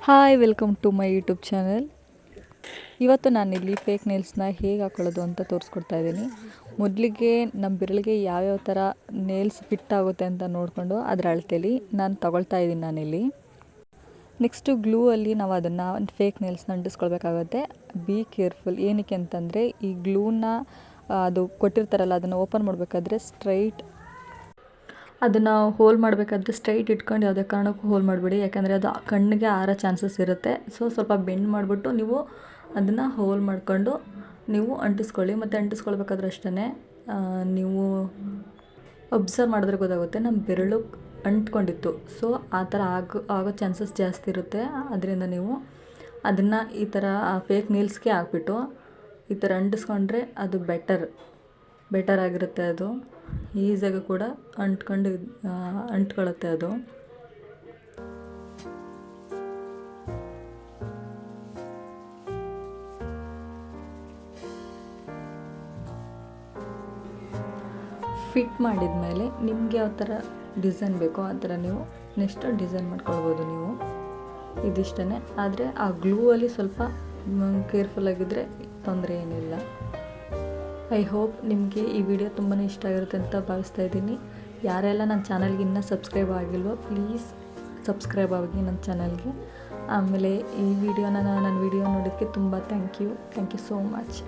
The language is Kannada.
Hi, welcome to my YouTube channel. ಇವತ್ತು ನಾನಿಲ್ಲಿ ಫೇಕ್ ನೇಲ್ಸ್ನ ಹೇಗೆ ಹಾಕೊಳ್ಳೋದು ಅಂತ ತೋರಿಸ್ಕೊಡ್ತಾ ಇದ್ದೀನಿ. ಮೊದಲಿಗೆ ನಮ್ಮ ಬೆರಳಿಗೆ ಯಾವ್ಯಾವ ಥರ ನೇಲ್ಸ್ ಫಿಟ್ ಆಗುತ್ತೆ ಅಂತ ನೋಡಿಕೊಂಡು ಅದರ ಅಳತೆಯಲ್ಲಿ ನಾನು ತಗೊಳ್ತಾ ಇದ್ದೀನಿ ನಾನಿಲ್ಲಿ. ನೆಕ್ಸ್ಟು ಗ್ಲೂ ಅಲ್ಲಿ ನಾವು ಅದನ್ನು ಫೇಕ್ ನೇಲ್ಸ್ನ ಅಂಟಿಸ್ಕೊಳ್ಬೇಕಾಗುತ್ತೆ. Be careful. ಏನಕ್ಕೆ ಅಂತಂದರೆ ಈ ಗ್ಲೂನ ಅದು ಕೊಟ್ಟಿರ್ತಾರಲ್ಲ ಅದನ್ನು ಓಪನ್ ಮಾಡಬೇಕಾದ್ರೆ ಅದನ್ನು ಹೋಲ್ ಮಾಡಬೇಕಾದ್ರೆ ಸ್ಟ್ರೈಟ್ ಇಟ್ಕೊಂಡು ಯಾವುದೇ ಕಾರಣಕ್ಕೂ ಹೋಲ್ ಮಾಡಬೇಡಿ, ಯಾಕಂದರೆ ಅದು ಕಣ್ಣಿಗೆ ಆರೋ ಚಾನ್ಸಸ್ ಇರುತ್ತೆ. ಸ್ವಲ್ಪ ಬೆಂಡ್ ಮಾಡಿಬಿಟ್ಟು ನೀವು ಅದನ್ನು ಹೋಲ್ ಮಾಡಿಕೊಂಡು ನೀವು ಅಂಟಿಸ್ಕೊಳ್ಳಿ. ಮತ್ತು ಅಂಟಿಸ್ಕೊಳ್ಬೇಕಾದ್ರೆ ಅಷ್ಟೇ ನೀವು ಅಬ್ಸರ್ವ್ ಮಾಡಿದ್ರೆ ಗೊತ್ತಾಗುತ್ತೆ ನಮ್ಮ ಬೆರಳು ಅಂಟ್ಕೊಂಡಿತ್ತು. ಆ ಥರ ಆಗೋ ಚಾನ್ಸಸ್ ಜಾಸ್ತಿ ಇರುತ್ತೆ. ಅದರಿಂದ ನೀವು ಅದನ್ನು ಈ ಥರ ಫೇಕ್ ನೀಲ್ಸ್ಗೆ ಹಾಕ್ಬಿಟ್ಟು ಈ ಥರ ಅಂಟಿಸ್ಕೊಂಡ್ರೆ ಅದು ಬೆಟರ್ ಆಗಿರುತ್ತೆ. ಅದು ಈಸಿಯಾಗಿ ಕೂಡ ಅಂಟ್ಕೊಳ್ಳುತ್ತೆ ಅದು. ಫಿಟ್ ಮಾಡಿದ ಮೇಲೆ ನಿಮಗೆ ಯಾವ ಥರ ಡಿಸೈನ್ ಬೇಕೋ ಆ ಥರ ನೀವು ನೆಕ್ಸ್ಟ್ ಡಿಸೈನ್ ಮಾಡ್ಕೊಳ್ಬೋದು ನೀವು. ಇದಿಷ್ಟೇ. ಆದರೆ ಆ ಗ್ಲೂ ಅಲ್ಲಿ ಸ್ವಲ್ಪ ಕೇರ್ಫುಲ್ಲಾಗಿದ್ದರೆ ತೊಂದರೆ ಏನಿಲ್ಲ. ಐ ಹೋಪ್ ನಿಮಗೆ ಈ ವಿಡಿಯೋ ತುಂಬಾ ಇಷ್ಟ ಆಗಿರುತ್ತೆ ಅಂತ ಭಾವಿಸ್ತಾ ಇದ್ದೀನಿ. ಯಾರೆಲ್ಲ ನನ್ನ ಚಾನಲ್ಗೆ ಇನ್ನೂ ಸಬ್ಸ್ಕ್ರೈಬ್ ಆಗಿಲ್ವೋ ಪ್ಲೀಸ್ ಸಬ್ಸ್ಕ್ರೈಬ್ ಆಗಿ ನನ್ನ ಚಾನಲ್ಗೆ. ಆಮೇಲೆ ಈ ವಿಡಿಯೋನ ನನ್ನ ವಿಡಿಯೋ ನೋಡೋದಕ್ಕೆ ತುಂಬ ಥ್ಯಾಂಕ್ ಯು ಸೋ ಮಚ್.